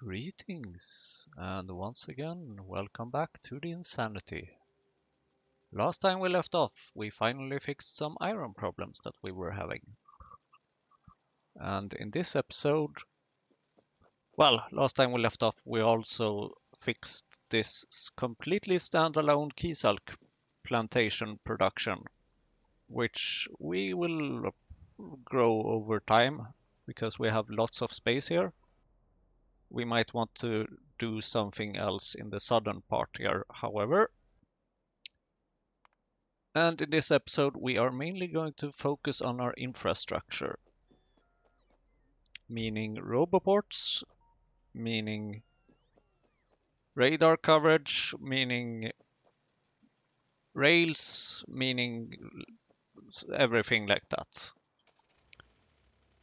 Greetings, and once again, welcome back to the Insanity. Last time we left off, we finally fixed some iron problems that we were having. And in this episode, last time we left off, we also fixed this completely standalone Keysalk plantation production, which we will grow over time because we have lots of space here. We might want to do something else in the southern part here, however. And in this episode, we are mainly going to focus on our infrastructure, meaning roboports, meaning radar coverage, meaning rails, meaning everything like that.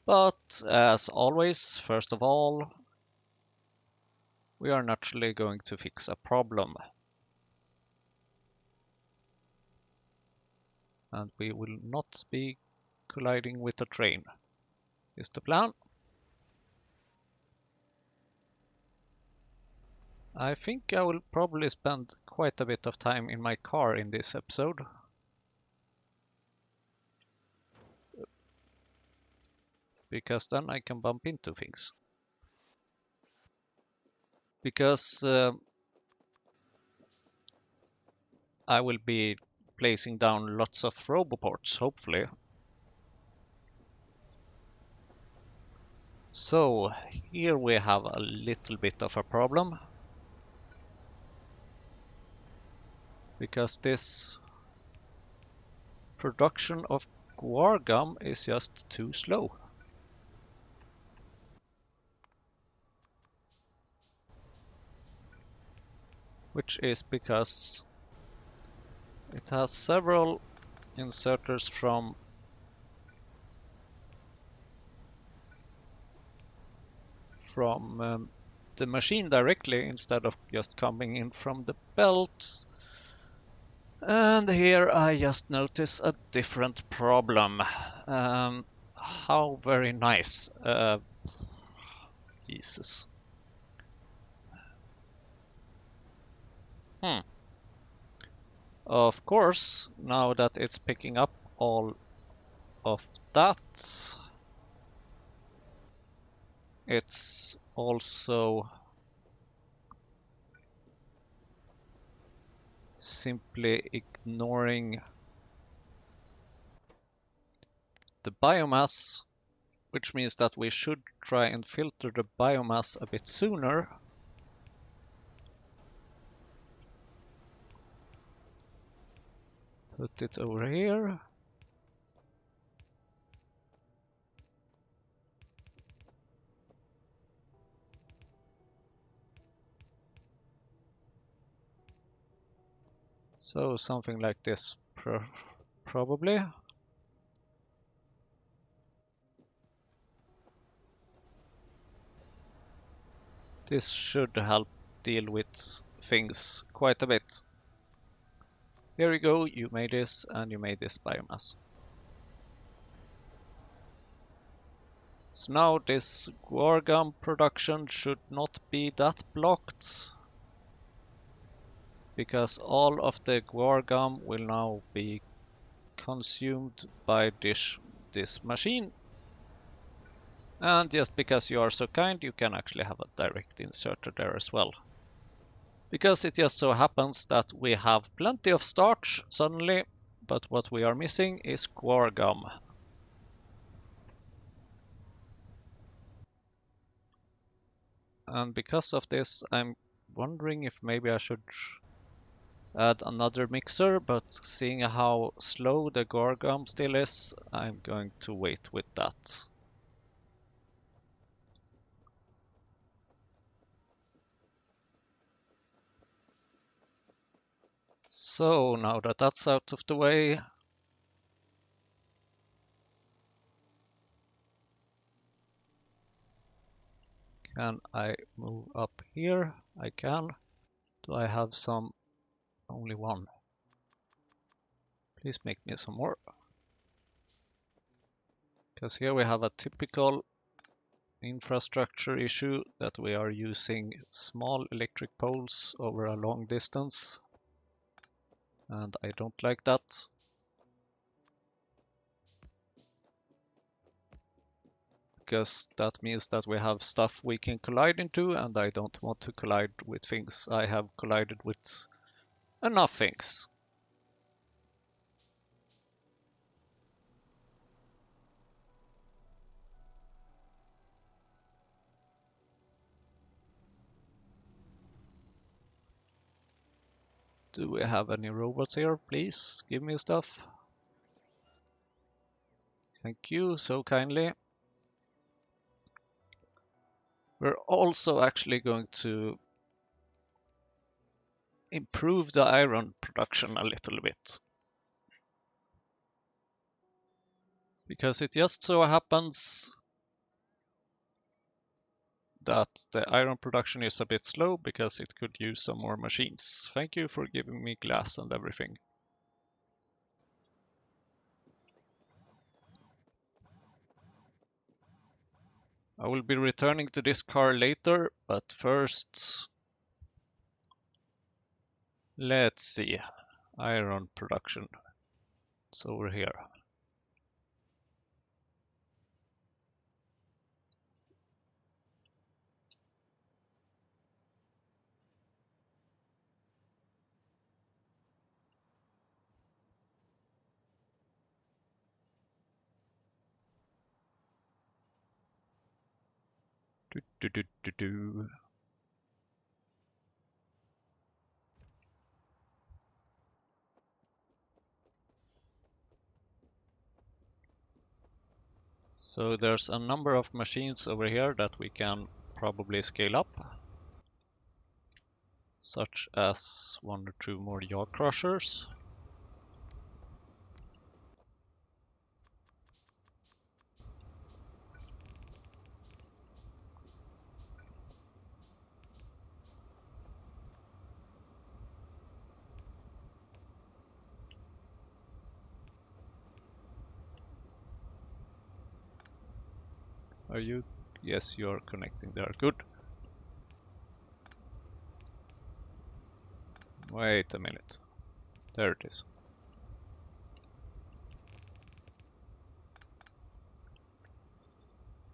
But as always, first of all, we are naturally going to fix a problem. And we will not be colliding with a train, is the plan. I think I will probably spend quite a bit of time in my car in this episode. Because then I can bump into things. Because I will be placing down lots of roboports, hopefully. So, here we have a little bit of a problem. Because this production of guar gum is just too slow. Which is because it has several inserters from the machine directly instead of just coming in from the belts. And here I just notice a different problem. How very nice. Jesus. Of course, now that it's picking up all of that, it's also simply ignoring the biomass, which means that we should try and filter the biomass a bit sooner. Put it over here. So something like this, probably. This should help deal with things quite a bit. Here we go, you made this and you made this biomass. So now this guar gum production should not be that blocked, because all of the guar gum will now be consumed by this machine. And just because you are so kind, you can actually have a direct inserter there as well. Because it just so happens that we have plenty of starch suddenly, but what we are missing is guar gum. And because of this, I'm wondering if maybe I should add another mixer, but seeing how slow the guar gum still is, I'm going to wait with that. So now that that's out of the way, can I move up here? I can. Do I have some? Only one. Please make me some more. Because here we have a typical infrastructure issue that we are using small electric poles over a long distance, and I don't like that. Because that means that we have stuff we can collide into, and I don't want to collide with things I have collided with enough things. Do we have any robots here? Please give me stuff. Thank you so kindly. We're also actually going to improve the iron production a little bit. Because it just so happens that the iron production is a bit slow because it could use some more machines. Thank you for giving me glass and everything. I will be returning to this car later, but first, let's see. Iron production. It's over here. Do, do, do, do, do. So there's a number of machines over here that we can probably scale up, such as 1 or 2 more yaw crushers. Are you? Yes, you're connecting there. Good. Wait a minute. There it is.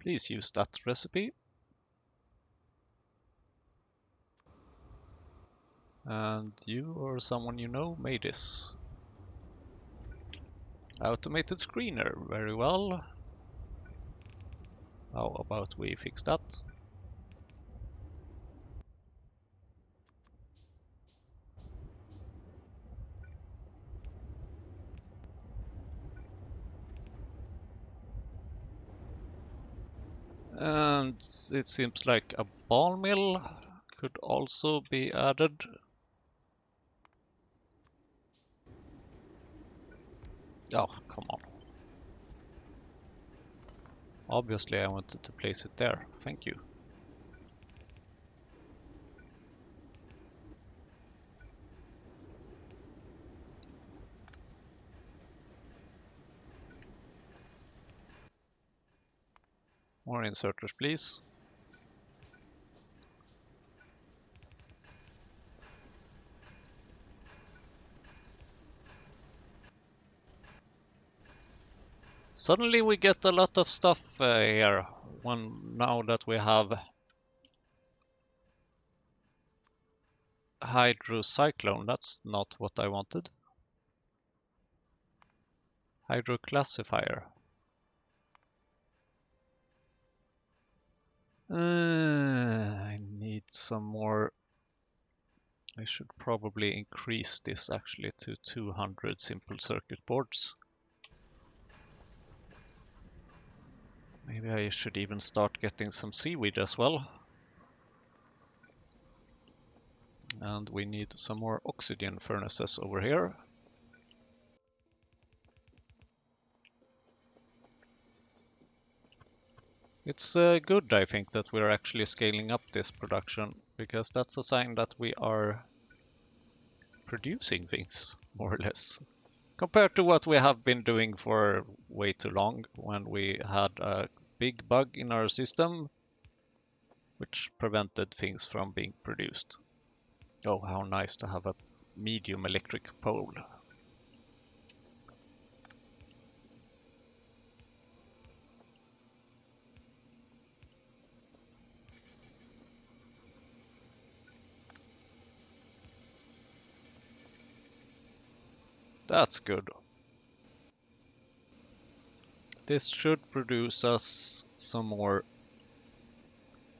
Please use that recipe. And you or someone you know made this. Automated screener, very well. How about we fix that? And it seems like a ball mill could also be added. Oh, come on. Obviously I wanted to place it there. Thank you. More inserters, please. Suddenly we get a lot of stuff here now that we have hydrocyclone. That's not what I wanted. Hydroclassifier. I need some more. I should probably increase this actually to 200 simple circuit boards. Maybe I should even start getting some seaweed as well. And we need some more oxygen furnaces over here. It's good, I think, that we're actually scaling up this production, because that's a sign that we are producing things, more or less. Compared to what we have been doing for way too long, when we had a big bug in our system which prevented things from being produced. Oh, how nice to have a medium electric pole. That's good. This should produce us some more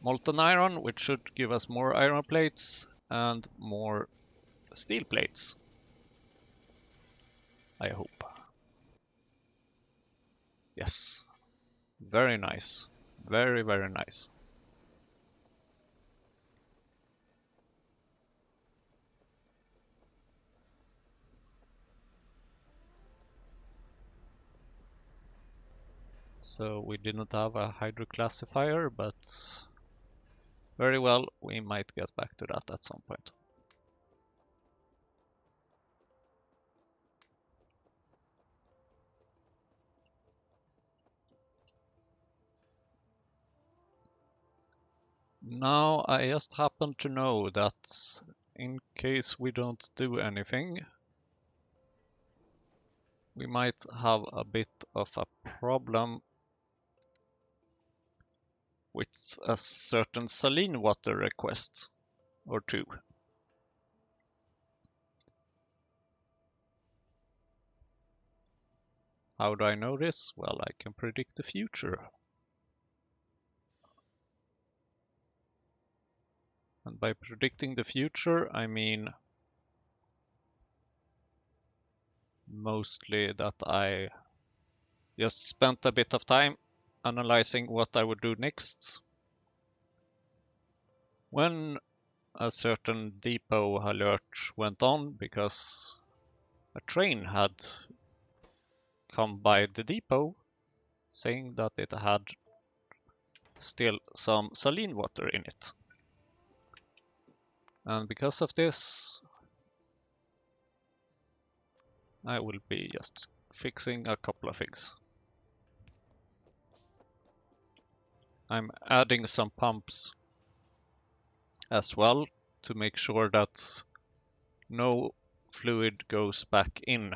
molten iron, which should give us more iron plates and more steel plates. I hope. Yes. Very nice. Very, very nice. So we didn't have a hydroclassifier, but very well, we might get back to that at some point. Now I just happen to know that in case we don't do anything, we might have a bit of a problem with a certain saline water request or two. How do I know this? Well, I can predict the future. And by predicting the future, I mean mostly that I just spent a bit of time analyzing what I would do next when a certain depot alert went on because a train had come by the depot saying that it had still some saline water in it. And because of this, I will be just fixing a couple of things. I'm adding some pumps as well to make sure that no fluid goes back in.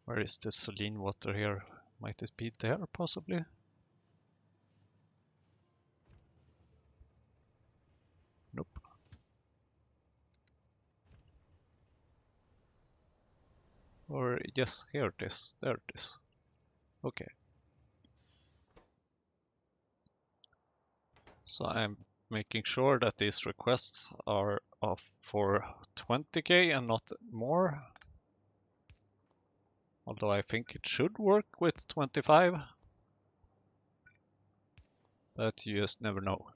Where is the saline water here? Might it be there possibly? Nope. Or yes, here it is. There it is. Okay. So I'm making sure that these requests are off for 20k and not more. Although I think it should work with 25. But you just never know.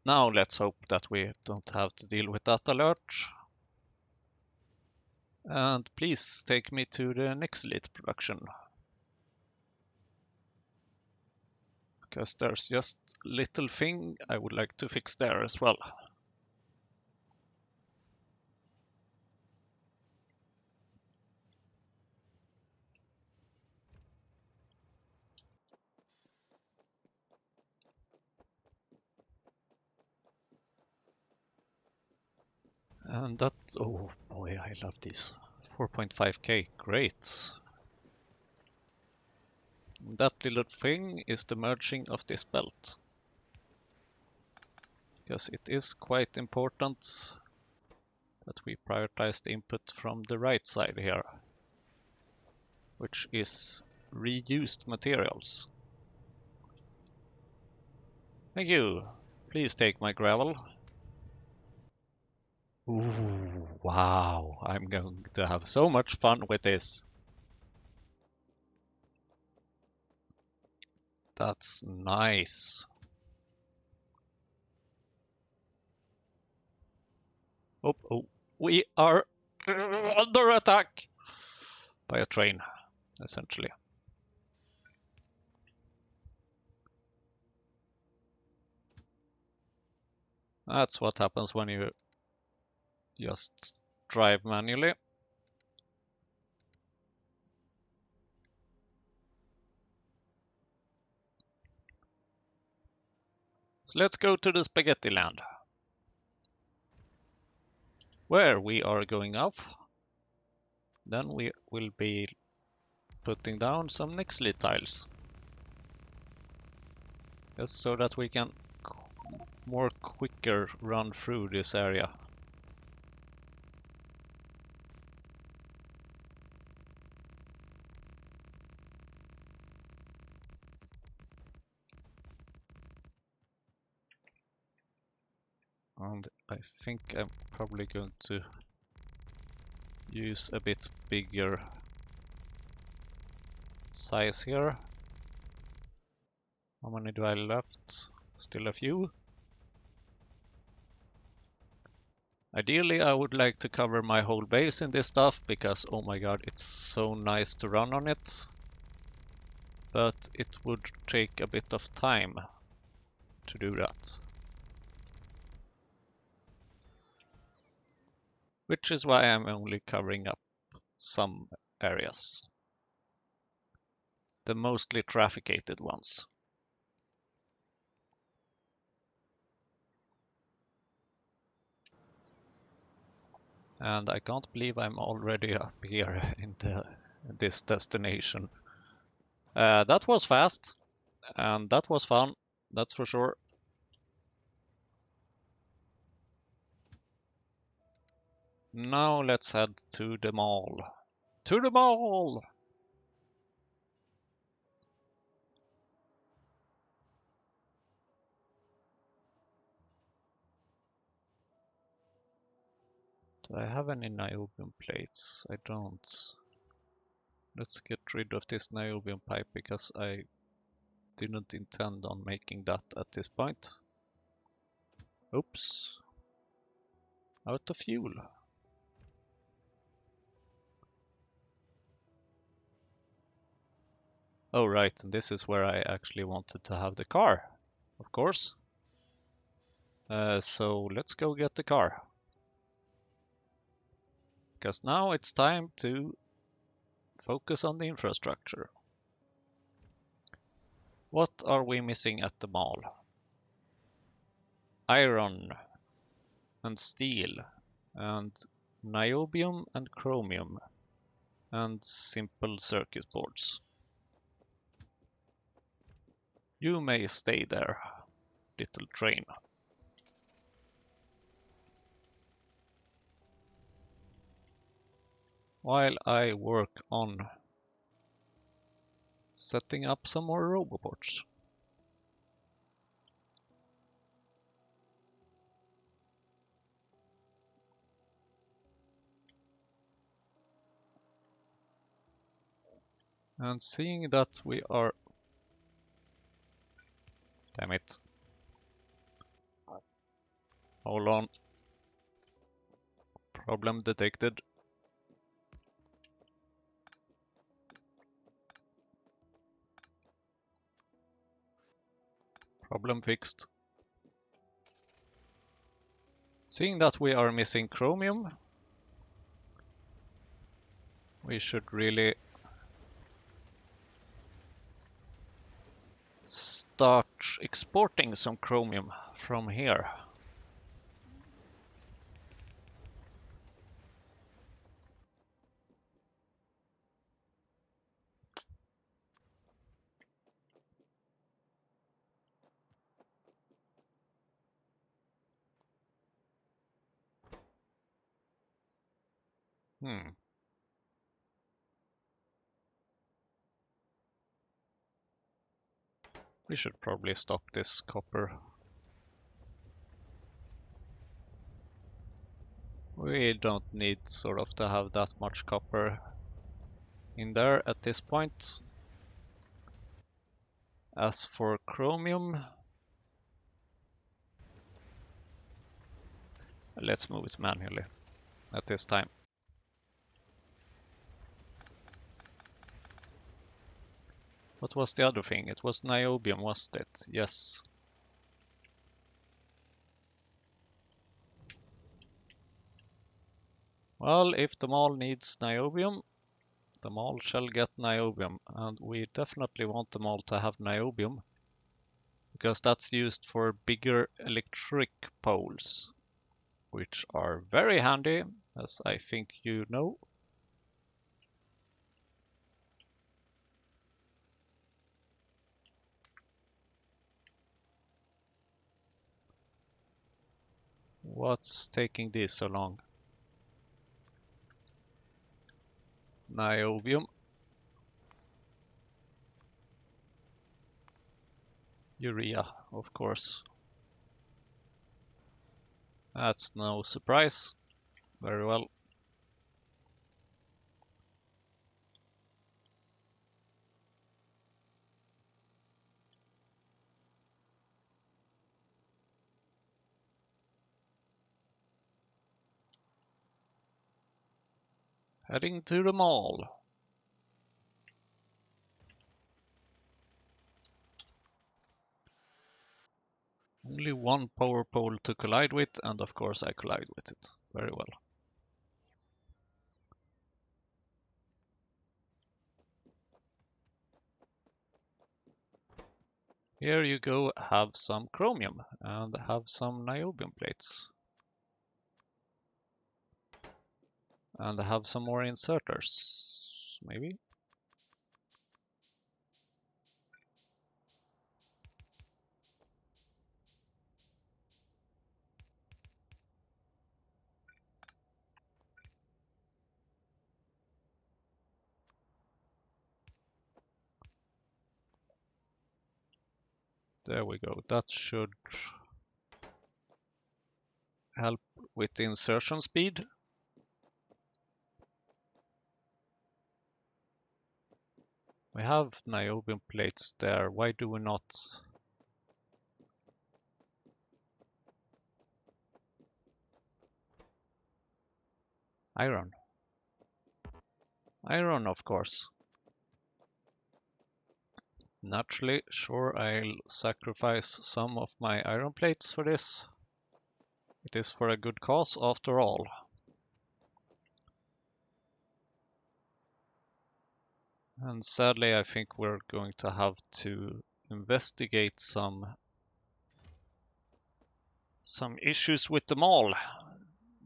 Now let's hope that we don't have to deal with that alert. And please take me to the next elite production. Because there's just little thing I would like to fix there as well. And that, oh boy, I love these. 4.5k, great. That little thing is the merging of this belt. Because it is quite important that we prioritize the input from the right side here, which is reused materials. Thank you. Please take my gravel. Ooh, wow, I'm going to have so much fun with this. That's nice. Oh, oh, we are under attack by a train, essentially. That's what happens when you just drive manually. So let's go to the spaghetti land, where we are going off. Then we will be putting down some Nixley tiles, just so that we can more quicker run through this area. And I think I'm probably going to use a bit bigger size here. How many do I left? Still a few. Ideally, I would like to cover my whole base in this stuff because, oh my god, it's so nice to run on it. But it would take a bit of time to do that. Which is why I'm only covering up some areas. The mostly trafficated ones. And I can't believe I'm already up here in this destination. That was fast, and that was fun, that's for sure. Now let's head to the mall. To the mall! Do I have any niobium plates? I don't. Let's get rid of this niobium pipe because I didn't intend on making that at this point. Oops. Out of fuel. Oh right, and this is where I actually wanted to have the car, of course. So let's go get the car. Because now it's time to focus on the infrastructure. What are we missing at the mall? Iron and steel and niobium and chromium and simple circuit boards. You may stay there, little train. While I work on setting up some more roboports. And seeing that we are... Damn it. Hold on. Problem detected. Problem fixed. Seeing that we are missing chromium, we should really start exporting some chromium from here. We should probably stop this copper. We don't need sort of to have that much copper in there at this point. As for chromium, let's move it manually at this time. What was the other thing? It was niobium, wasn't it? Yes. Well, if the mall needs niobium, the mall shall get niobium, and we definitely want the mall to have niobium, because that's used for bigger electric poles, which are very handy, as I think you know. What's taking this so long? Niobium. Urea, of course. That's no surprise. Very well. Heading to the mall. Only one power pole to collide with, and of course I collide with it. Very well. Here you go, have some chromium and have some niobium plates. And have some more inserters, maybe? There we go. That should help with the insertion speed. We have niobium plates there. Why do we not? Iron. Iron, of course. Naturally, sure, I'll sacrifice some of my iron plates for this. It is for a good cause after all. And sadly, I think we're going to have to investigate some issues with them all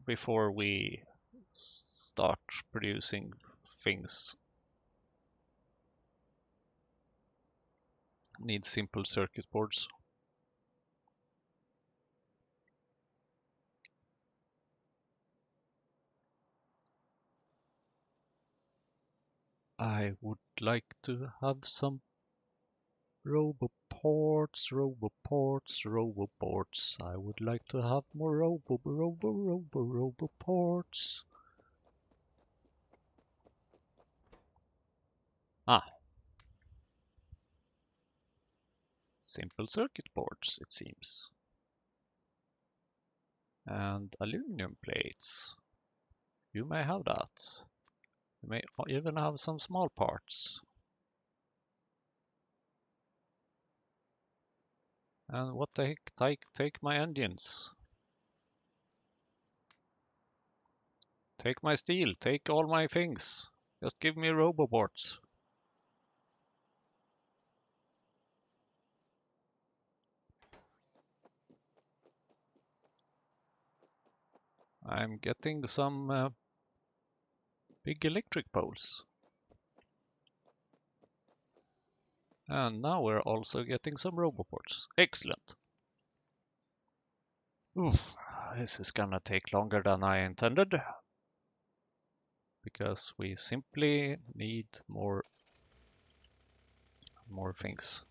before we start producing things. Need simple circuit boards. I would like to have some roboports. I would like to have more roboports. Ah. Simple circuit boards, it seems. And aluminum plates. You may have that. You may even have some small parts. And what the heck, take my engines. Take my steel, take all my things. Just give me robobots. I'm getting some big electric poles. And now we're also getting some roboports. Excellent. Oof, this is gonna take longer than I intended. Because we simply need more things.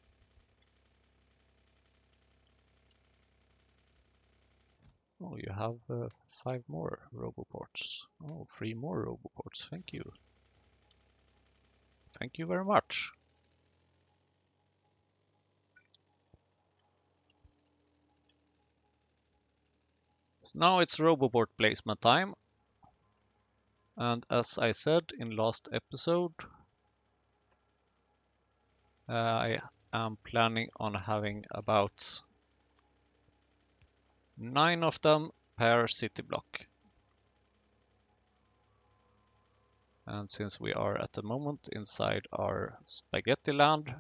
Oh, you have 5 more roboports. Oh, 3 more roboports. Thank you. Thank you very much. So now it's roboport placement time. And as I said in last episode, I am planning on having about 9 of them per city block. And since we are at the moment inside our spaghetti land,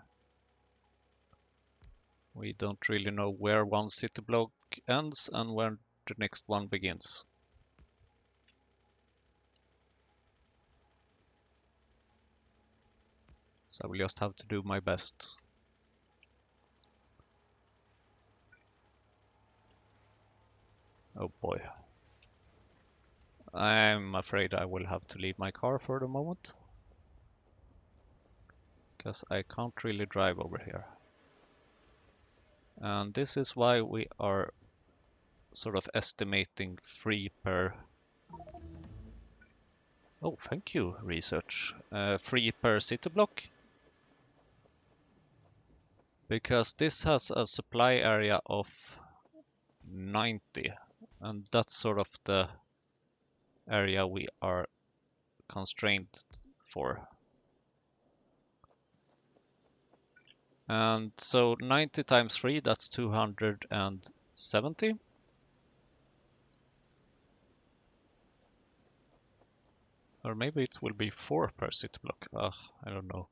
We don't really know where one city block ends and where the next one begins. So I will just have to do my best. Oh boy. I'm afraid I will have to leave my car for the moment, because I can't really drive over here. And this is why we are sort of estimating 3 per... Oh, thank you, research. 3 per city block. Because this has a supply area of 90, and that's sort of the area we are constrained for. And so 90 times 3, that's 270. Or maybe it will be 4 per city block. I don't know.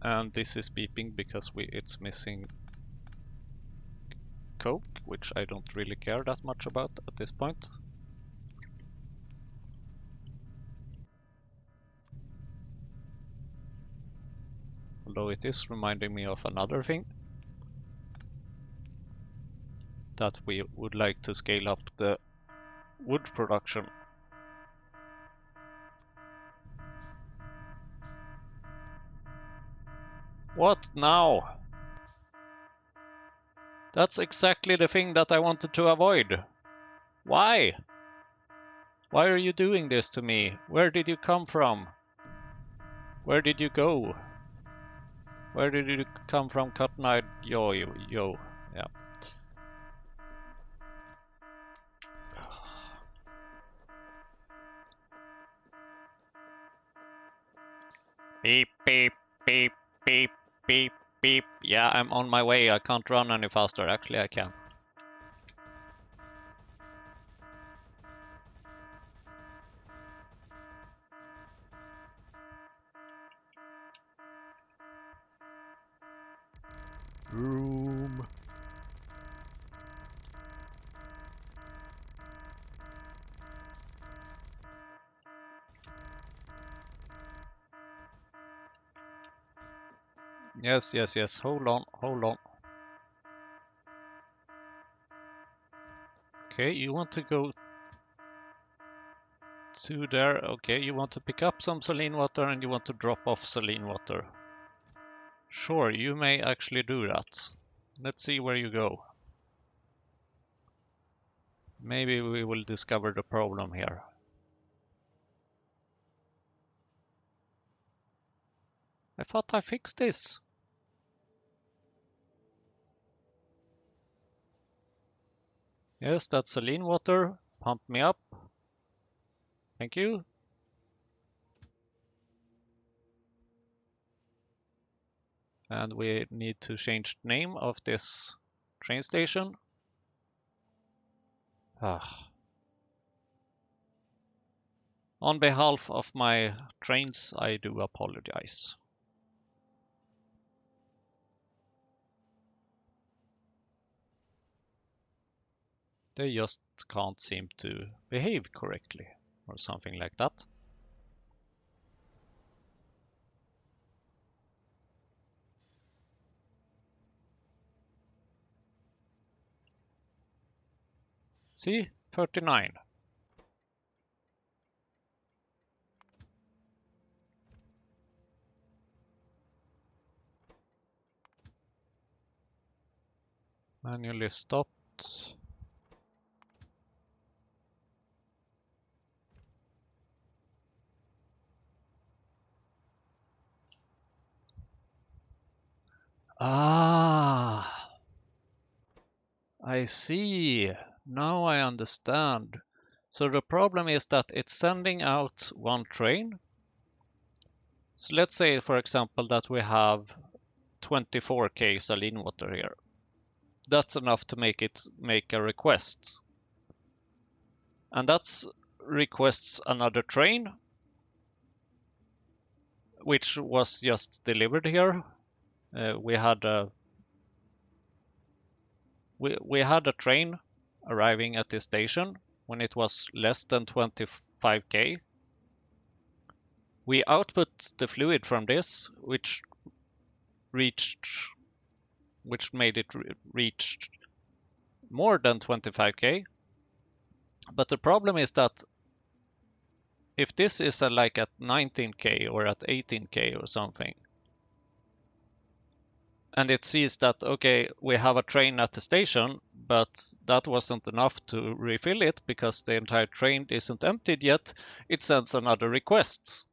And this is beeping because it's missing coke, which I don't really care that much about at this point. Although it is reminding me of another thing. That we would like to scale up the wood production. What now? That's exactly the thing that I wanted to avoid. Why? Why are you doing this to me? Where did you come from? Where did you go? Where did you come from, Cotton-eyed? Yo. Yeah. Beep, beep, beep, beep, beep, beep. Yeah, I'm on my way. I can't run any faster. Actually, I can. Room. Yes. Hold on. Okay, you want to go to there. Okay, you want to pick up some saline water and you want to drop off saline water. Sure, you may actually do that. Let's see where you go. Maybe we will discover the problem here. I thought I fixed this. Yes, that's saline water. Pump me up. Thank you. And we need to change the name of this train station. On behalf of my trains, I do apologize. They just can't seem to behave correctly, or something like that. See? 39. Manually stopped. Ah, I see. Now I understand. So the problem is that it's sending out one train. So let's say, for example, that we have 24k saline water here. That's enough to make a request. And that's requests another train, which was just delivered here. We had a train arriving at this station when it was less than 25k. We output the fluid from this, which made it reach more than 25k. But the problem is that if this is like at 19k or at 18k or something, and it sees that, okay, we have a train at the station, but that wasn't enough to refill it because the entire train isn't emptied yet, it sends another request.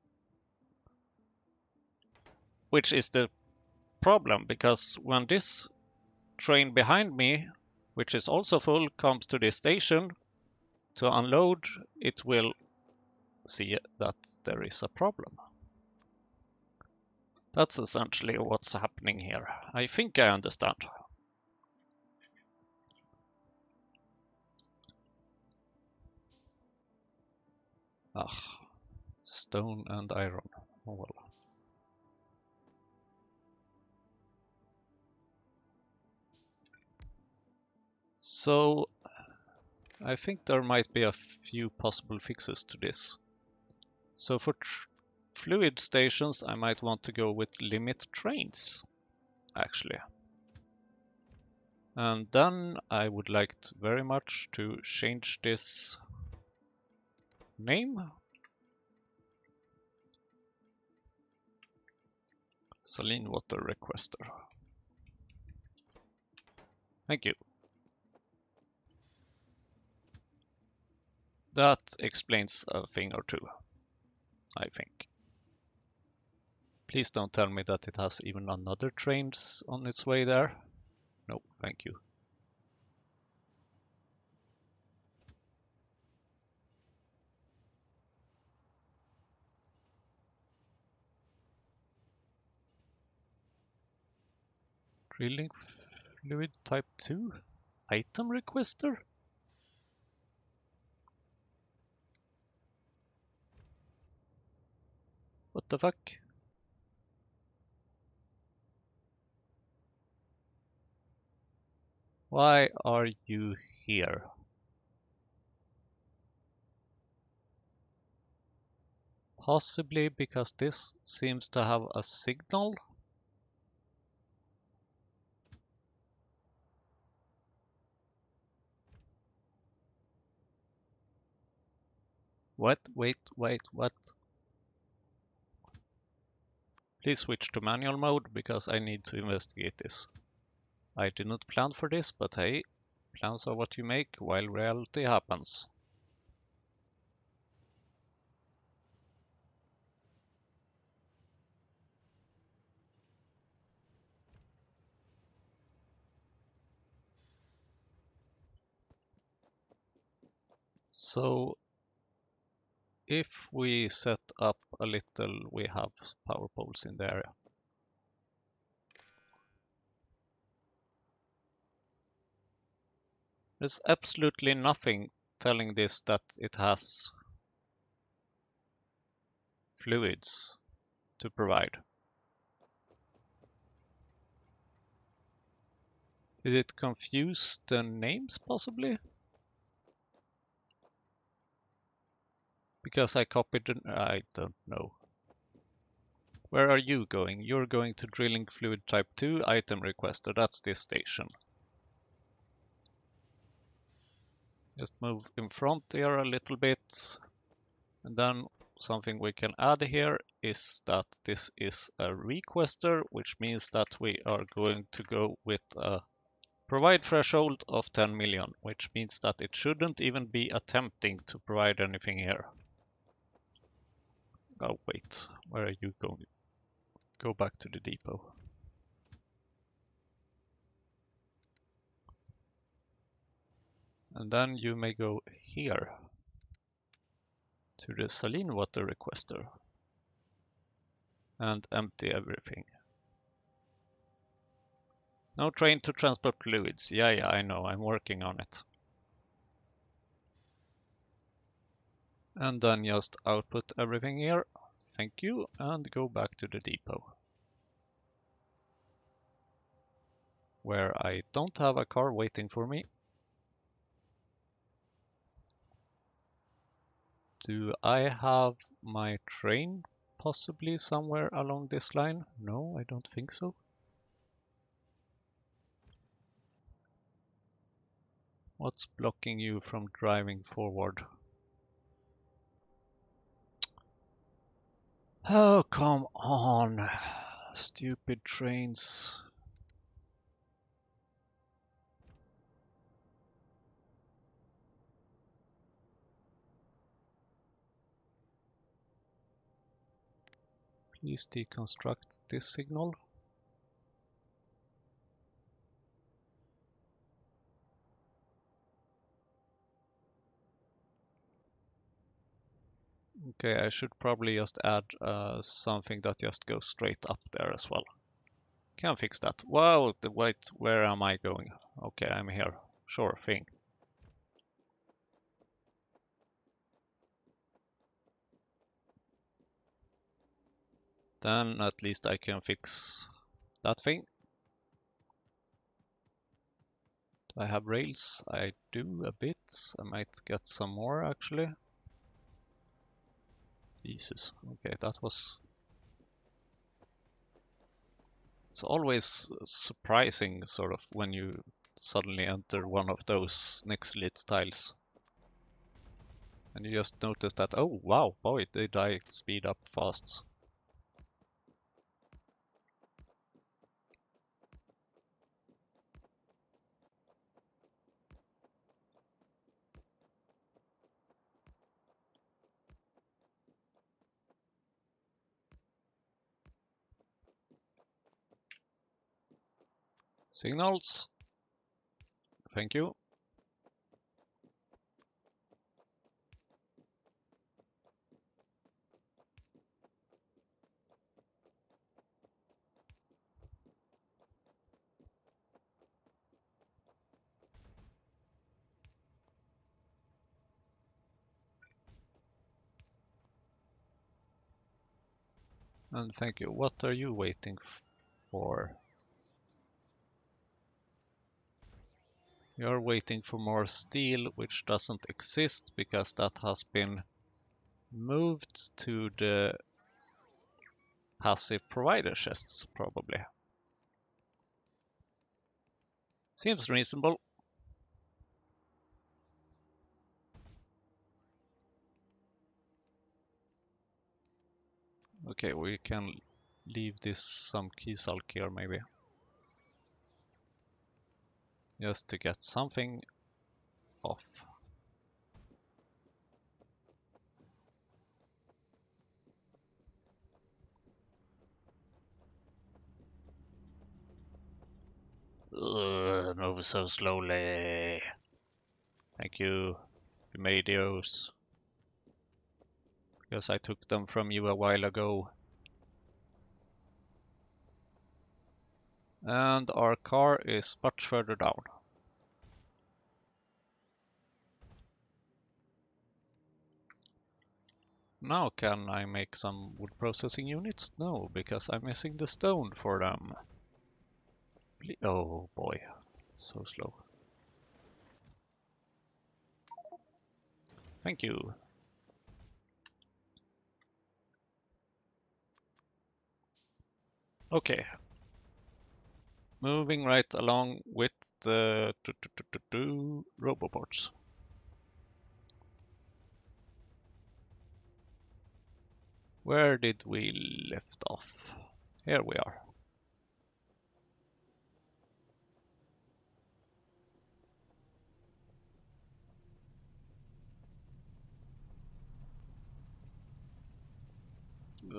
Which is the problem, because when this train behind me, which is also full, comes to this station to unload, it will see that there is a problem. That's essentially what's happening here. I think I understand. Stone and iron. Oh well. So I think there might be a few possible fixes to this. So for fluid stations, I might want to go with limit trains, actually. And then I would like very much to change this name. Saline water requester. Thank you. That explains a thing or two, I think. Please don't tell me that it has even another train on its way there. No, thank you. Drilling fluid type 2? Item requester? What the fuck? Why are you here? Possibly because this seems to have a signal. What? Wait, what? Please switch to manual mode because I need to investigate this. I did not plan for this, but hey, plans are what you make while reality happens. So if we set up a little, we have power poles in the area. There's absolutely nothing telling this that it has fluids to provide. Did it confuse the names possibly? Because I copied the... I don't know. Where are you going? You're going to drilling fluid type 2 item requester. That's this station. Just move in front here a little bit. And then something we can add here is that this is a requester, which means that we are going to go with a provide threshold of 10 million, which means that it shouldn't even be attempting to provide anything here. Oh wait, where are you going? Go back to the depot. And then you may go here to the saline water requester and empty everything. No train to transport fluids. Yeah, I know, I'm working on it. And then just output everything here. Thank you, and go back to the depot. Where I don't have a car waiting for me. Do I have my train possibly somewhere along this line? No, I don't think so. What's blocking you from driving forward? Oh, come on. Stupid trains. Please deconstruct this signal. Okay, I should probably just add something that just goes straight up there as well. Can fix that. Wow, wait, where am I going? Okay, I'm here. Sure thing. Then at least I can fix that thing. Do I have rails? I do a bit. I might get some more actually. Jesus. Okay, that was... It's always surprising sort of when you suddenly enter one of those next lit tiles. And you just notice that, oh wow, boy, they die speed up fast. Signals. Thank you. And thank you. What are you waiting for? You're waiting for more steel, which doesn't exist because that has been moved to the passive provider chests, probably. Seems reasonable. Okay, we can leave this some key sulk here, maybe. Just to get something off. Move so slowly. Thank you, Remedios. Because I took them from you a while ago. And our car is much further down. Now can I make some wood processing units? No, because I'm missing the stone for them. Oh boy, so slow. Thank you. Okay. Moving right along with the roboports. Where did we left off? Here we are.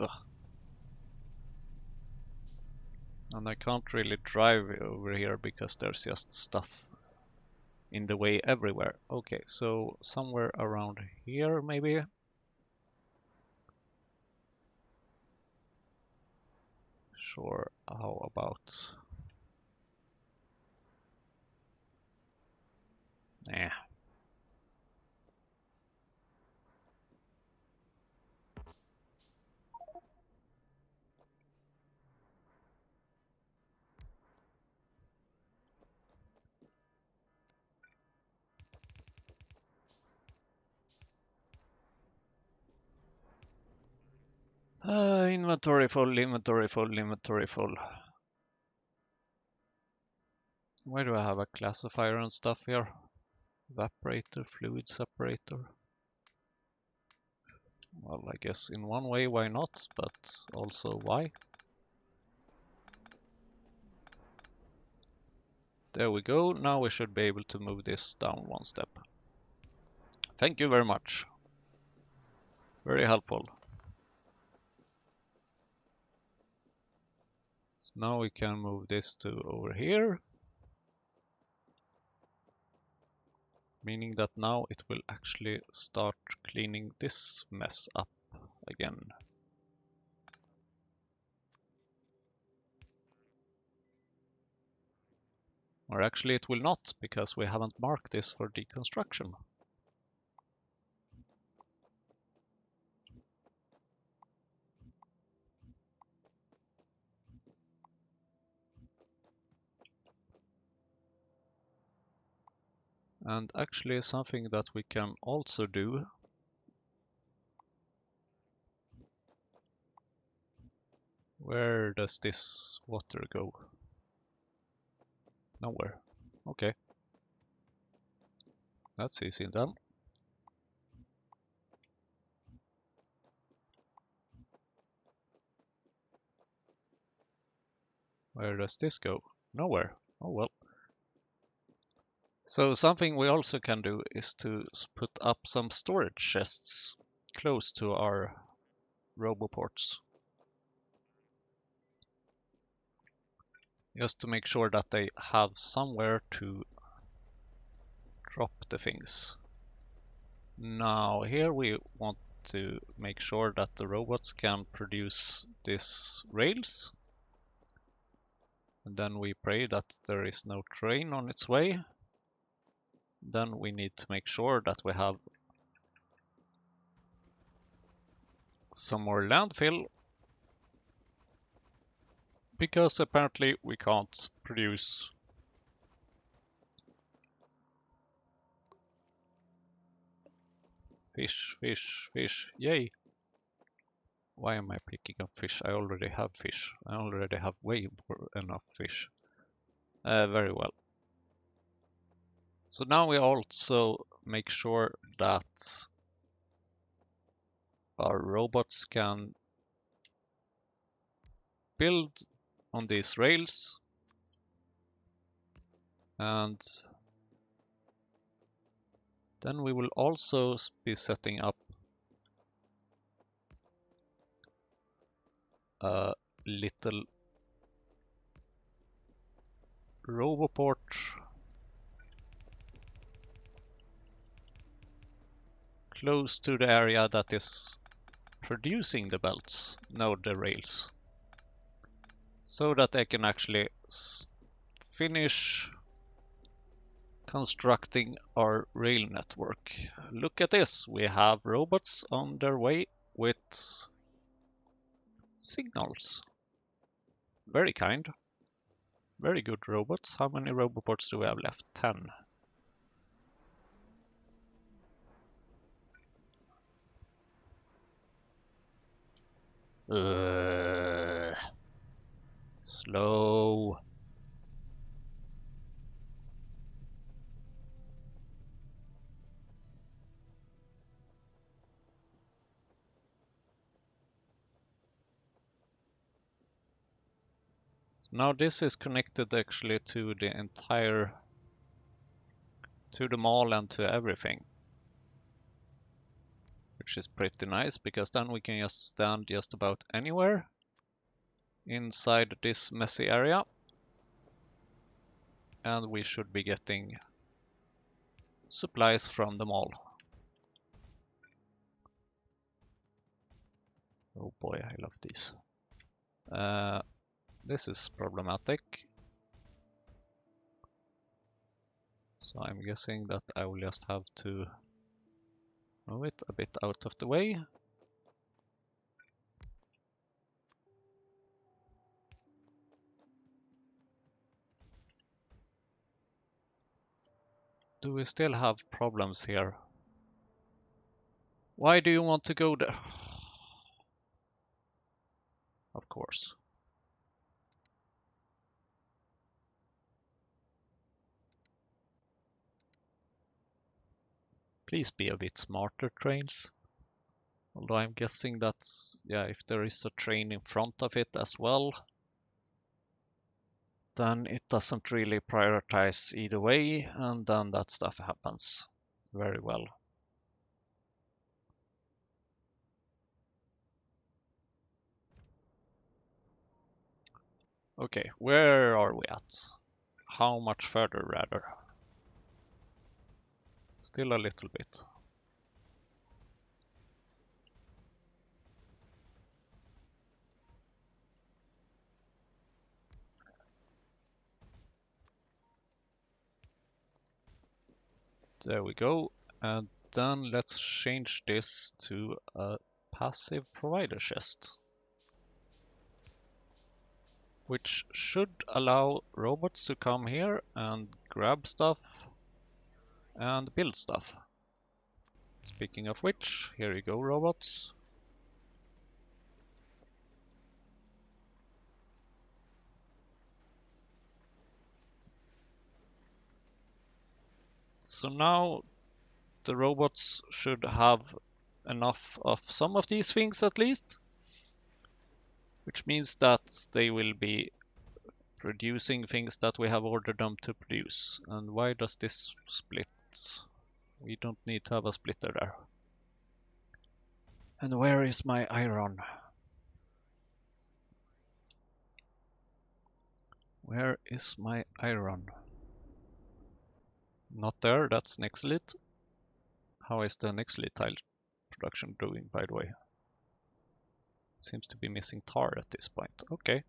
Ugh. And I can't really drive over here because there's just stuff in the way everywhere. Okay, so somewhere around here maybe? Sure, how about... Nah. Inventory full, inventory full, inventory full. Why do I have a classifier and stuff here? Evaporator, fluid separator. Well, I guess in one way, why not? But also why? There we go. Now we should be able to move this down one step. Thank you very much. Very helpful. So now we can move this to over here. Meaning that now it will actually start cleaning this mess up again. Or actually it will not, because we haven't marked this for deconstruction. And actually something that we can also do where does this water go? Nowhere. Okay. That's easy then. Where does this go? Nowhere. Oh well. So something we also can do is to put up some storage chests close to our roboports. Just to make sure that they have somewhere to drop the things. Now here we want to make sure that the robots can produce these rails. And then we pray that there is no train on its way. Then we need to make sure that we have some more landfill, because apparently we can't produce fish, yay! Why am I picking up fish? I already have fish. I already have way more enough fish. Very well. So now we also make sure that our robots can build on these rails, and then we will also be setting up a little roboport close to the area that is producing the belts, no, the rails, so that they can actually finish constructing our rail network. Look at this, we have robots on their way with signals. Very kind. Very good robots. How many roboports do we have left? 10. Slow. Now this is connected actually to the entire, to the mall and to everything. Which is pretty nice, because then we can just stand just about anywhere inside this messy area. And we should be getting supplies from the mall. Oh boy, I love these. This is problematic. So I'm guessing that I will just have to move it a bit out of the way. Do we still have problems here? Why do you want to go there? course. Please be a bit smarter, trains. Although I'm guessing that's, yeah, if there is a train in front of it as well, then it doesn't really prioritize either way, and then that stuff happens very well. Okay, where are we at? How much further, rather? Still a little bit. There we go. And then let's change this to a passive provider chest, which should allow robots to come here and grab stuff and build stuff. Speaking of which, here you go, robots. So now the robots should have enough of some of these things at least, which means that they will be producing things that we have ordered them to produce. And why does this split? We don't need to have a splitter there. And where is my iron? Where is my iron? Not there, that's Nexlit. How is the Nexlit tile production doing, by the way? Seems to be missing tar at this point. Okay.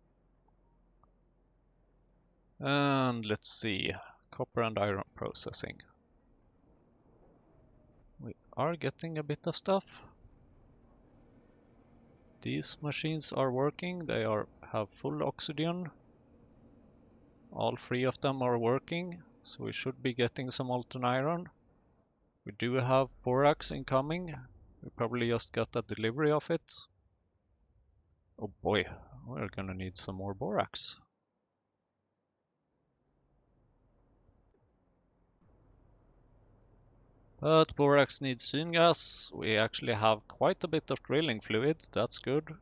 And let's see. Copper and iron processing. We are getting a bit of stuff. These machines are working. They have full oxygen. All three of them are working, so we should be getting some molten iron. We do have borax incoming. We probably just got a delivery of it. Oh boy, we're gonna need some more borax. But borax needs syngas. We actually have quite a bit of drilling fluid. That's good.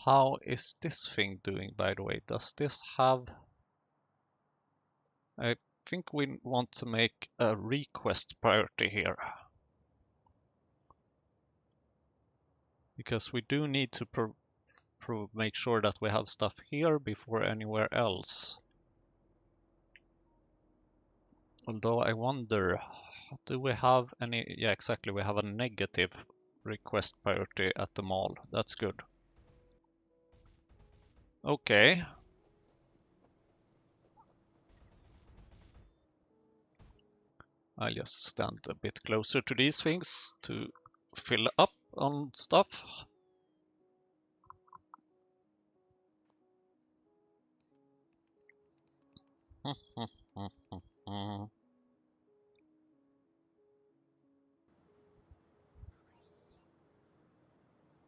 How is this thing doing, by the way? Does this have... I think we want to make a request priority here. Because we do need to make sure that we have stuff here before anywhere else. Although I wonder, do we have any... Yeah, exactly, we have a negative request priority at the mall. That's good. Okay. I'll just stand a bit closer to these things to fill up on stuff.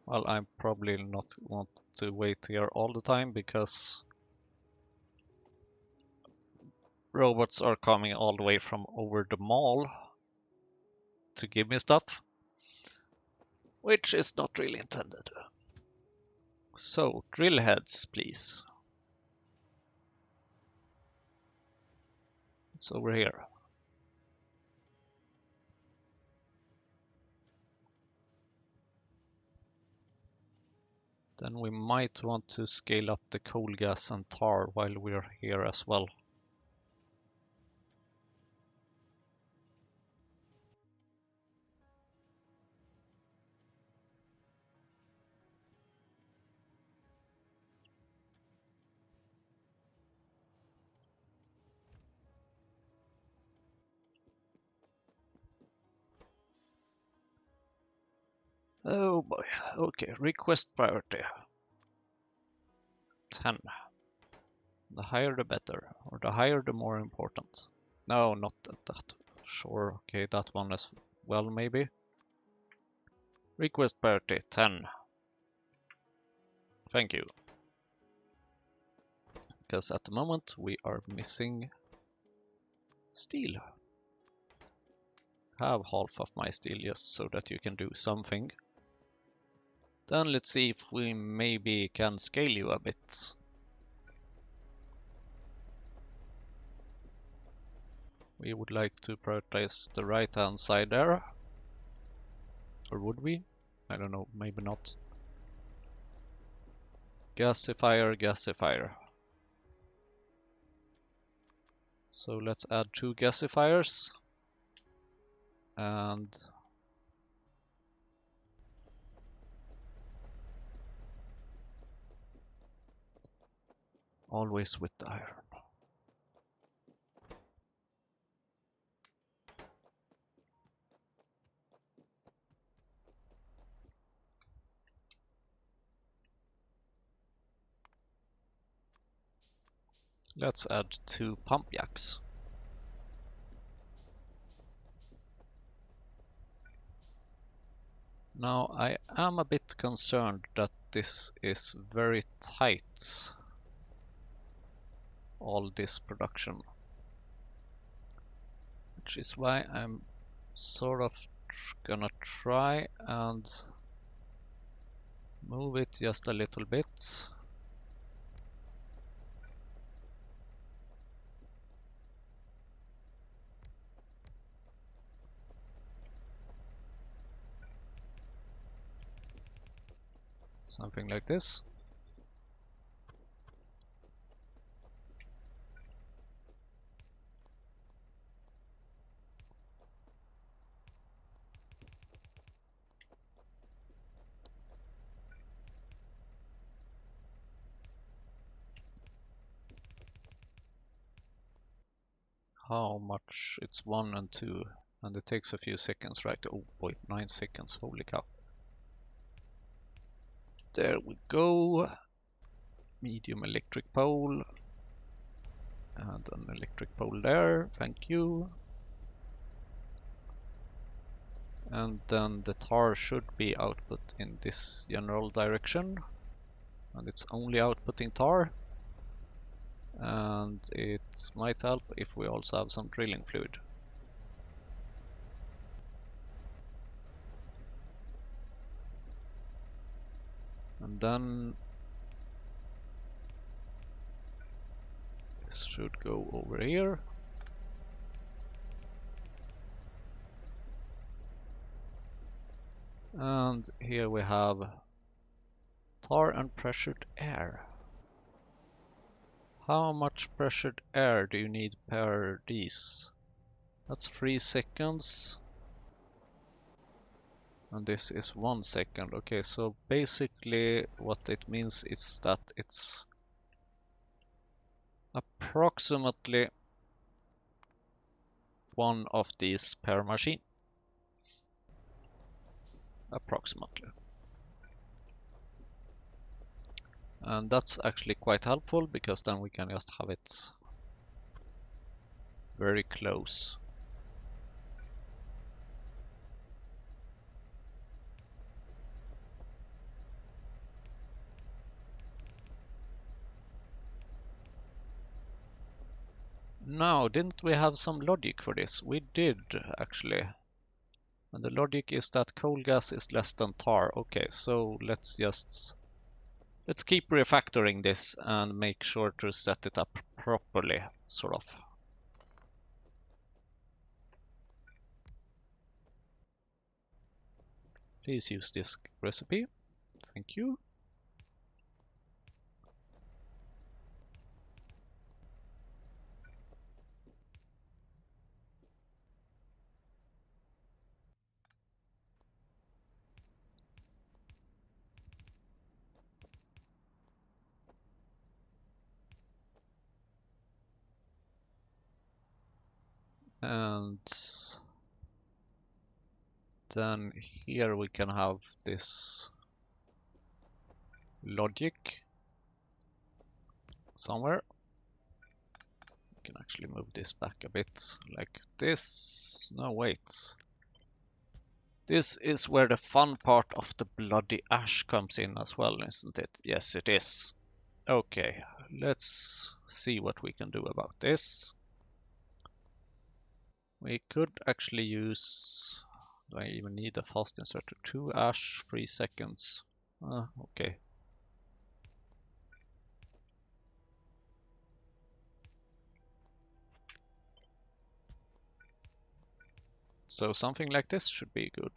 Well, I probably not want to wait here all the time because robots are coming all the way from over the mall to give me stuff, which is not really intended. So, drill heads, please. It's over here. Then we might want to scale up the coal gas and tar while we're here as well. Oh boy, okay, request priority. 10. The higher the better, or the higher the more important. No, not that. Sure, okay, that one as well maybe. Request parity 10. Thank you. Because at the moment we are missing steel. Have half of my steel just so that you can do something. Then let's see if we maybe can scale you a bit. We would like to prioritize the right hand side there. Or would we? I don't know, maybe not. Gasifier, gasifier. So let's add 2 gasifiers. And always with the iron. Let's add 2 pump jacks. Now I am a bit concerned that this is very tight, all this production. Which is why I'm sort of gonna try and move it just a little bit. Something like this. How much? It's 1 and 2, and it takes a few seconds, right? Oh boy, 9 seconds, holy cow. There we go. Medium electric pole. And an electric pole there, thank you. And then the tar should be output in this general direction. And it's only outputting tar. And it might help if we also have some drilling fluid. And then this should go over here. And here we have tar and pressured air. How much pressured air do you need per these? That's 3 seconds. And this is 1 second. Okay, so basically what it means is that it's approximately 1 of these per machine. Approximately. And that's actually quite helpful because then we can just have it very close. Now, didn't we have some logic for this? We did actually. And the logic is that coal gas is less than tar. Okay, so let's keep refactoring this and make sure to set it up properly, sort of. Please use this recipe. Thank you. And then here we can have this logic somewhere. We can actually move this back a bit like this. No, wait. This is where the fun part of the bloody ash comes in as well, isn't it? Yes, it is. Okay, let's see what we can do about this. We could actually use... Do I even need a fast inserter? 2 ash, 3 seconds. Okay. So something like this should be good.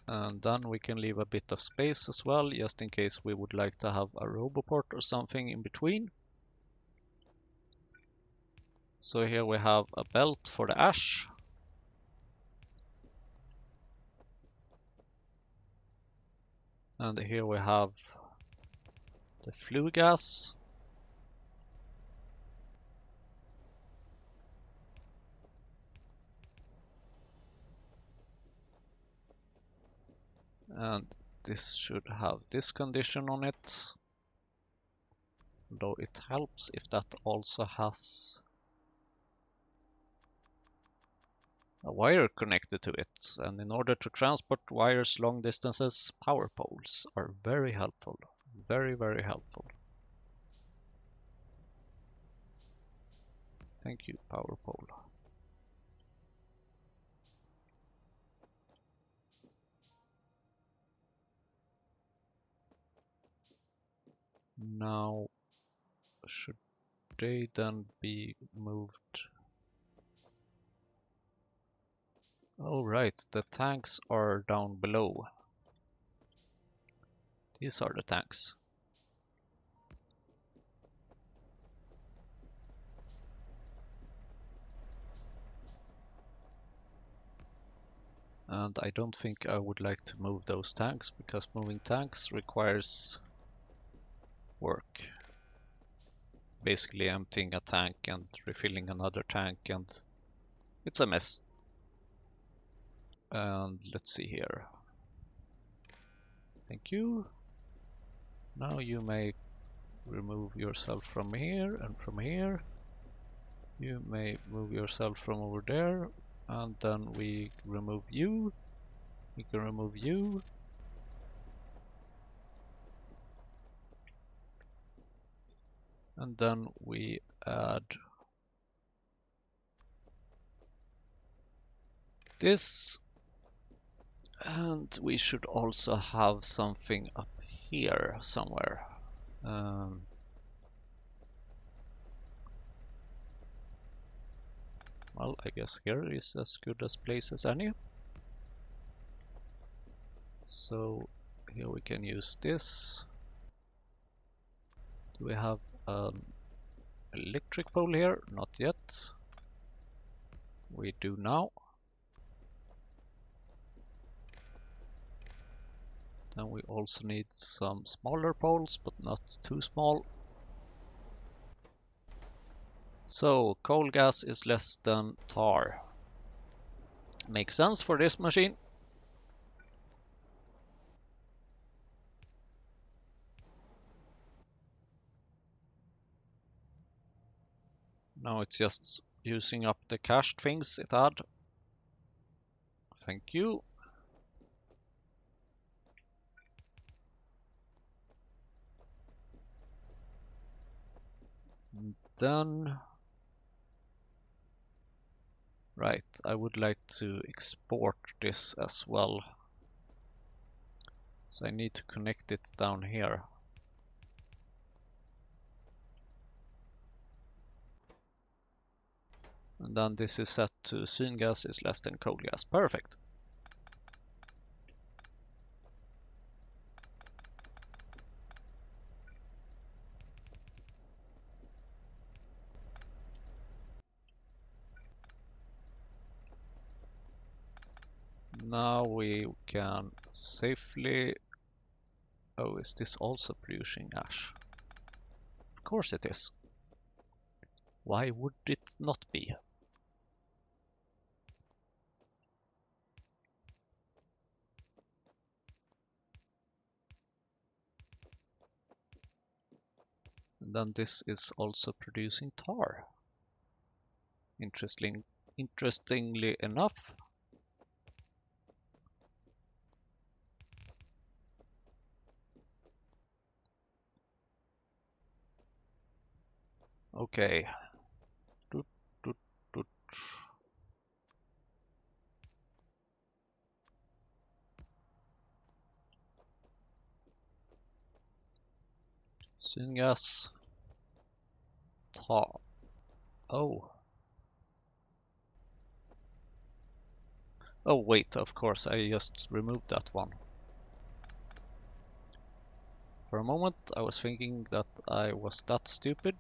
And then we can leave a bit of space as well, just in case we would like to have a roboport or something in between. So here we have a belt for the ash. And here we have the flue gas. And this should have this condition on it. Though it helps if that also has a wire connected to it. And in order to transport wires long distances, power poles are very helpful. Very, very helpful. Thank you, power pole. Now, should they then be moved? Oh right, the tanks are down below. These are the tanks. And I don't think I would like to move those tanks, because moving tanks requires work. Basically emptying a tank and refilling another tank, and it's a mess. And let's see here. Thank you. Now you may remove yourself from here and from here. You may move yourself from over there, and then we remove you. We can remove you. And then we add this. And we should also have something up here somewhere. Well, I guess here is as good a place as any. So here we can use this. Do we have an electric pole here? Not yet. We do now. Then we also need some smaller poles, but not too small. So coal gas is less than tar. Makes sense for this machine. Now it's just using up the cached things it had. Thank you. And then, right, I would like to export this as well. So I need to connect it down here. And then this is set to syngas is less than coal gas. Perfect. Now we can safely... Oh, is this also producing ash? Of course it is. Why would it not be? And then this is also producing tar. Interestingly enough, okay. Doot, doot, doot. Syngas ta. Oh. Oh wait, of course, I just removed that one. For a moment, I was thinking that I was that stupid.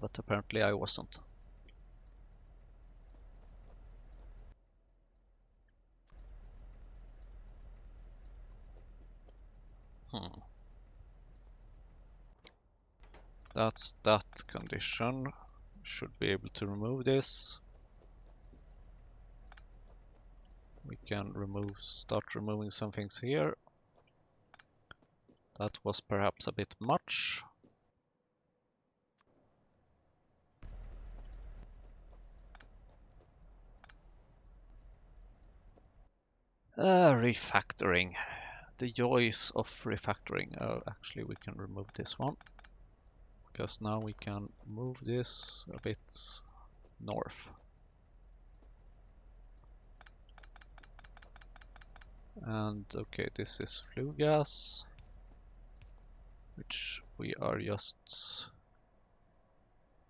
But apparently I wasn't. Hmm. That's that condition. Should be able to remove this. We can start removing some things here. That was perhaps a bit much. Refactoring. The joys of refactoring. Oh, actually we can remove this one. Because now we can move this a bit north. And okay, this is flue gas, which we are just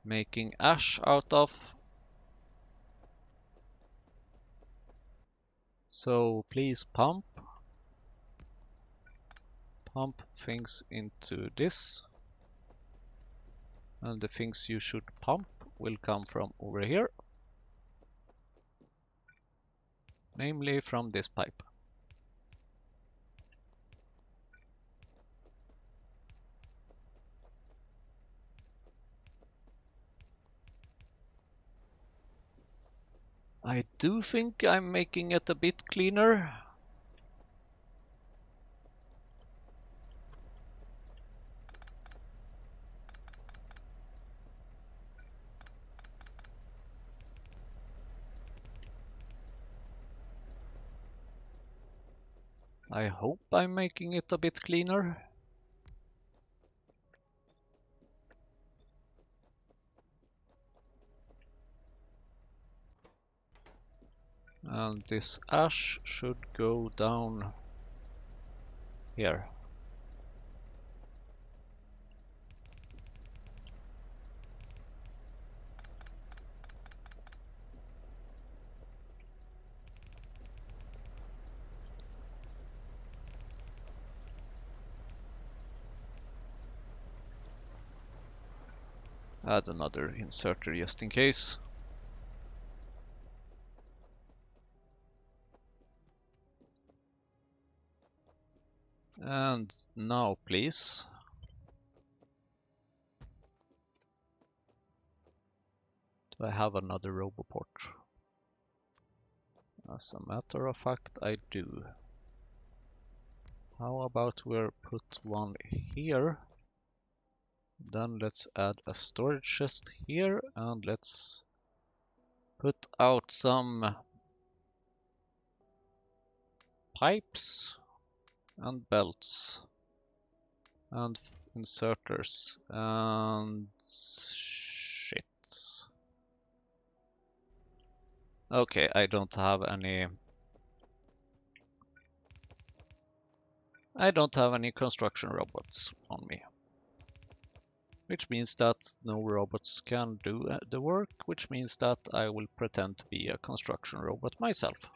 making ash out of. So please pump things into this, and the things you should pump will come from over here, namely from this pipe. I do think I'm making it a bit cleaner. I hope I'm making it a bit cleaner. And this ash should go down here. Add another inserter just in case. And now please. Do I have another roboport? As a matter of fact, I do. How about we put one here? Then let's add a storage chest here, and let's put out some pipes and belts and inserters and shit. Okay, I don't have any construction robots on me. Which means that no robots can do the work, which means that I will pretend to be a construction robot myself.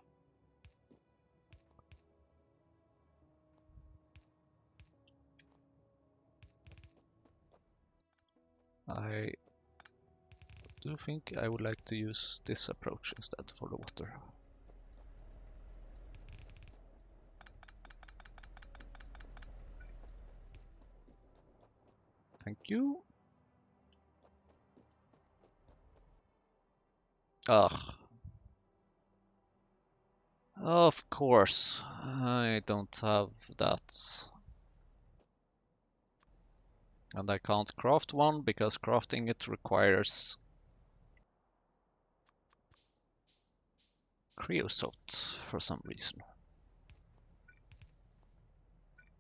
I do think I would like to use this approach instead for the water. Thank you. Ugh. Of course, I don't have that. And I can't craft one because crafting it requires creosote for some reason.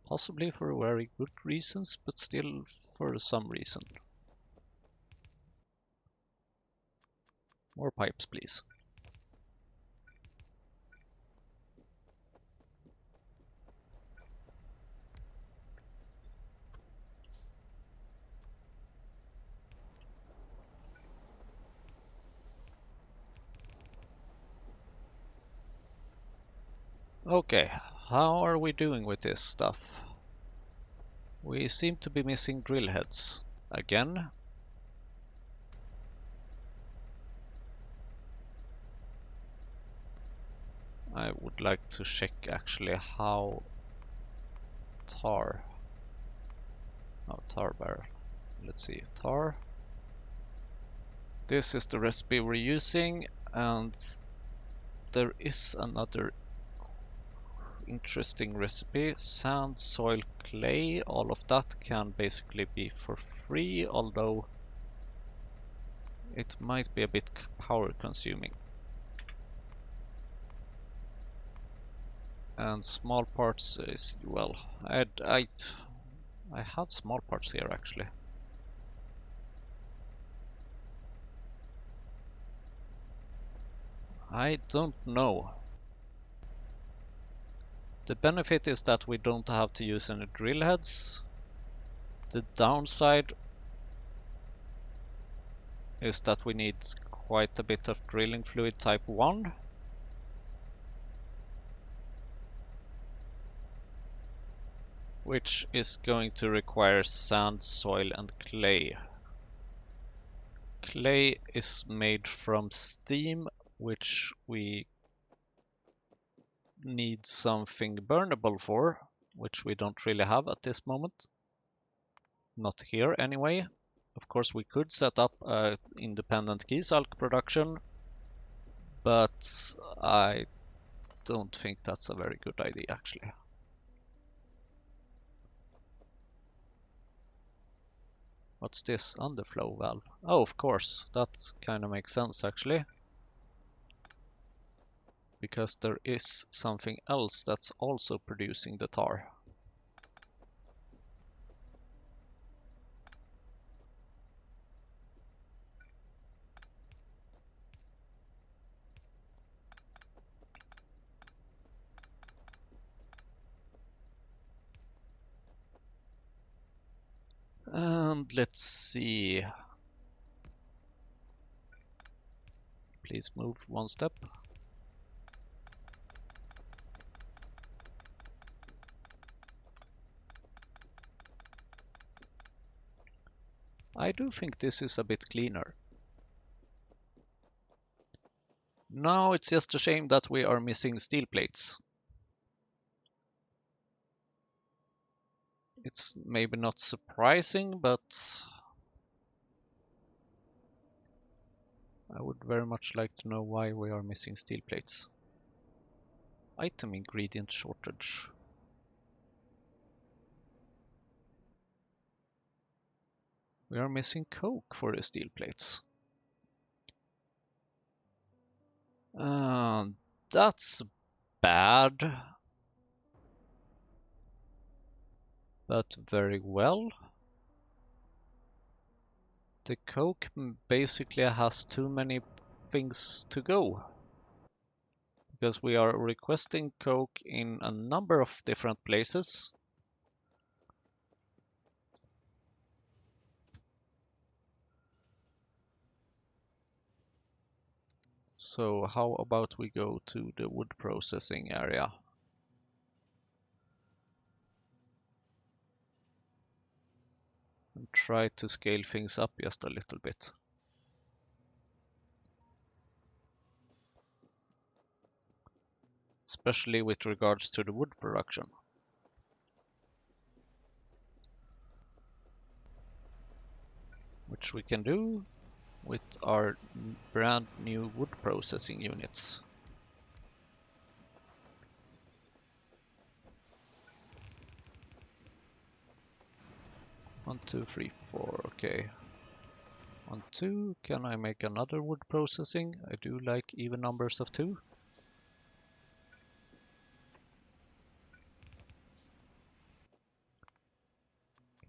Possibly for very good reasons, but still for some reason. More pipes, please. Okay, how are we doing with this stuff? We seem to be missing drill heads. Again. I would like to check actually how tar. Oh, tar barrel. Let's see, tar. This is the recipe we're using, and there is another interesting recipe. Sand, soil, clay, all of that can basically be for free, although it might be a bit power consuming. And small parts is, well, I have small parts here actually. I don't know. The benefit is that we don't have to use any drill heads. The downside is that we need quite a bit of drilling fluid type 1. Which is going to require sand, soil, and clay. Clay is made from steam, which we need something burnable for, which we don't really have at this moment. Not here anyway. Of course, we could set up an independent Keysalk production, but I don't think that's a very good idea actually. What's this? Underflow valve. Oh, of course, that kind of makes sense actually. Because there is something else that's also producing the tar. And let's see. Please move one step. I do think this is a bit cleaner. Now it's just a shame that we are missing steel plates. It's maybe not surprising, but I would very much like to know why we are missing steel plates. Item ingredient shortage. We are missing coke for the steel plates. That's bad. But very well. The coke basically has too many things to go. Because we are requesting coke in a number of different places. So how about we go to the wood processing area? And try to scale things up just a little bit. Especially with regards to the wood production. Which we can do with our brand new wood processing units. 1, 2, 3, 4. Okay. 1, 2. Can I make another wood processing? I do like even numbers of 2.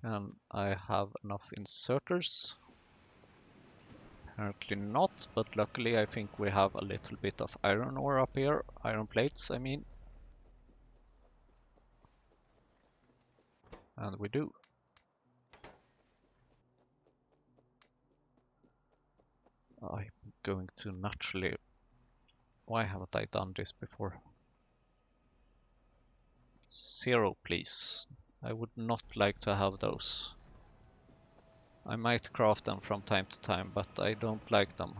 Can I have enough inserters? Apparently not, but luckily I think we have a little bit of iron ore up here. Iron plates, I mean. And we do. I'm going to naturally... Why haven't I done this before? 0, please. I would not like to have those. I might craft them from time to time, but I don't like them.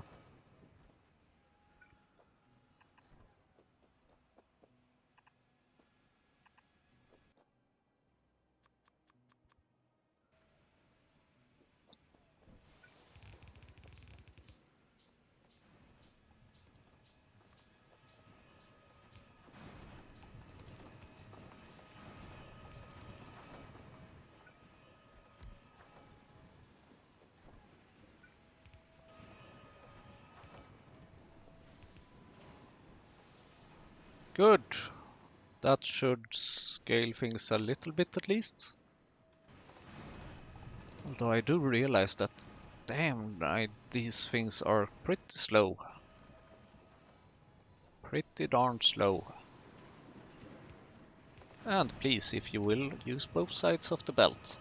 Good. That should scale things a little bit at least. Although I do realize that, damn, these things are pretty slow. Pretty darn slow. And please, if you will, use both sides of the belt.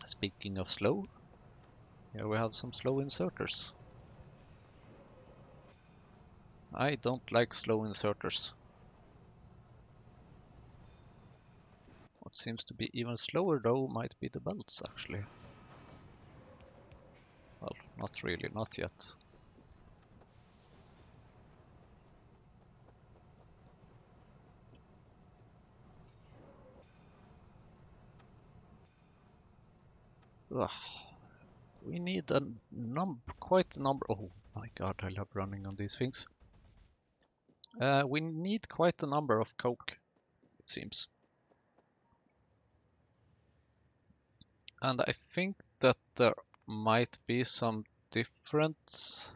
Speaking of slow, here we have some slow inserters. I don't like slow inserters. What seems to be even slower though might be the belts actually. Well, not really, not yet. Ugh. We need quite a number. Oh my god, I love running on these things. We need quite a number of coke, it seems. And I think that there might be some different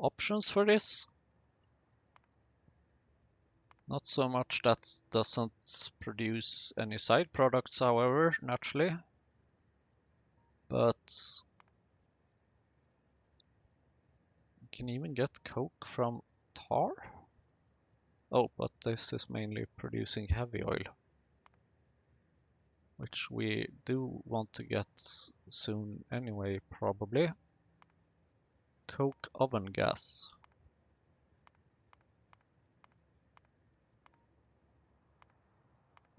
options for this. Not so much that doesn't produce any side products, however, naturally. But you can even get coke from tar? Oh, but this is mainly producing heavy oil, which we do want to get soon anyway, probably. Coke oven gas.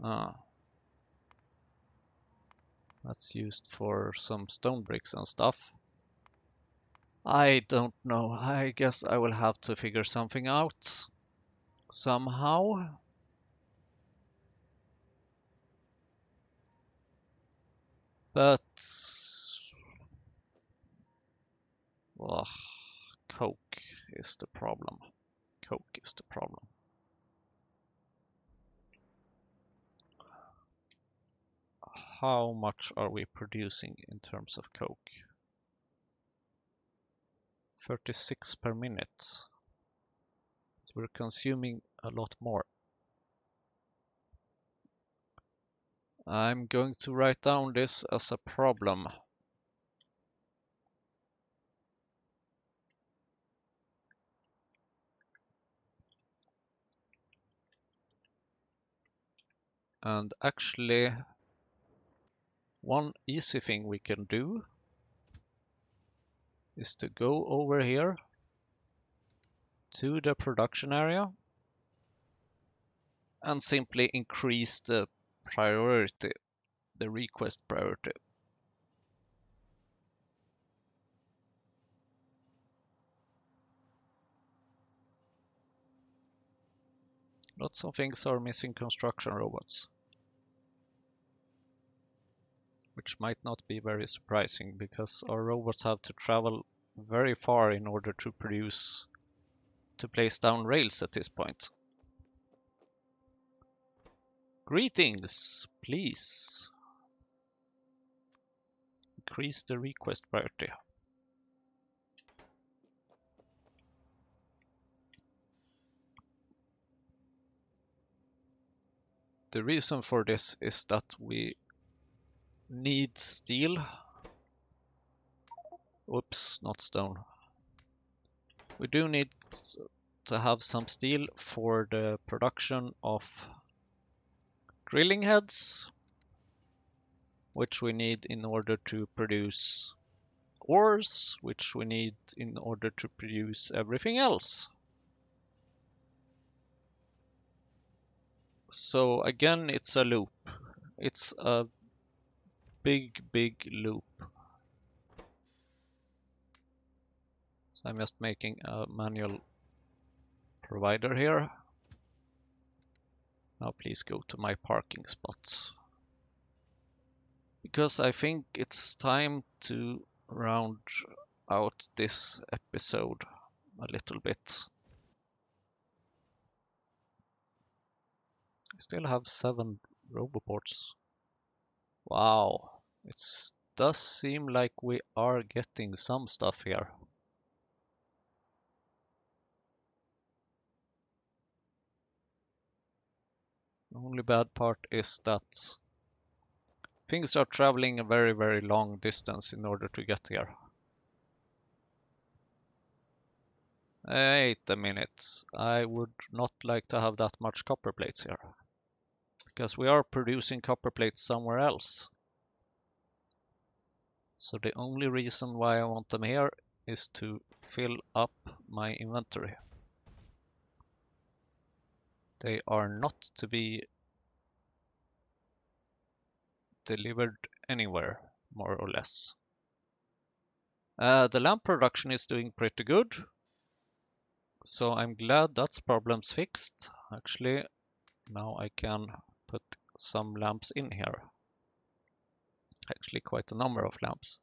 Ah. That's used for some stone bricks and stuff. I don't know. I guess I will have to figure something out somehow. But ugh, coke is the problem. Coke is the problem. How much are we producing in terms of coke? 36 per minute. So we're consuming a lot more. I'm going to write down this as a problem. And actually, one easy thing we can do is to go over here to the production area and simply increase the priority, the request priority. Lots of things are missing construction robots, which might not be very surprising because our robots have to travel very far in order to place down rails at this point. Greetings, please increase the request priority. The reason for this is that we need steel. Oops, not stone. We do need to have some steel for the production of drilling heads, which we need in order to produce ores, which we need in order to produce everything else. So again, it's a loop. It's a big loop. So I'm just making a manual provider here. Now please go to my parking spot. Because I think it's time to round out this episode a little bit. I still have 7 roboports. Wow, it does seem like we are getting some stuff here. The only bad part is that things are traveling a very long distance in order to get here. Wait a minute, I would not like to have that much copper plates here. Because we are producing copper plates somewhere else. So the only reason why I want them here is to fill up my inventory. They are not to be delivered anywhere, more or less. The lamp production is doing pretty good. So I'm glad that's problems fixed. Actually, now I can put some lamps in here. Actually, quite a number of lamps.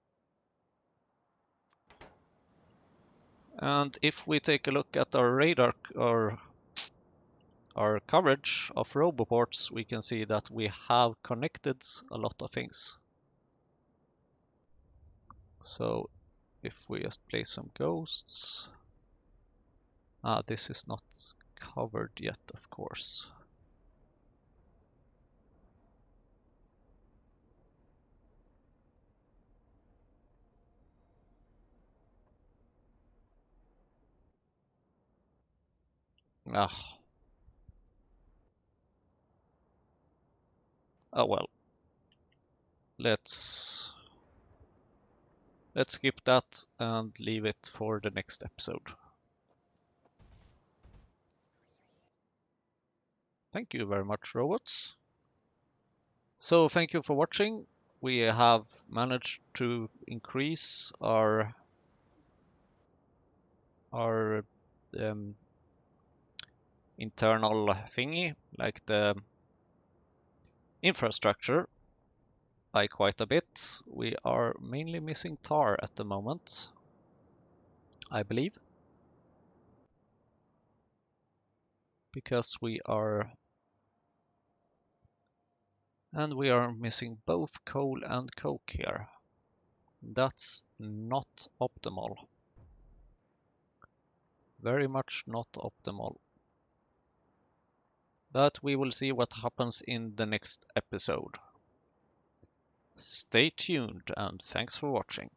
And if we take a look at our radar or our coverage of roboports, we can see that we have connected a lot of things. So if we just place some ghosts, this is not covered yet, of course. Oh well. Let's skip that and leave it for the next episode. Thank you very much, robots. So thank you for watching. We have managed to increase our internal thingy, like the infrastructure, by quite a bit. We are mainly missing tar at the moment, I believe, because we are missing both coal and coke here. That's not optimal. Very much not optimal. But we will see what happens in the next episode. Stay tuned and thanks for watching.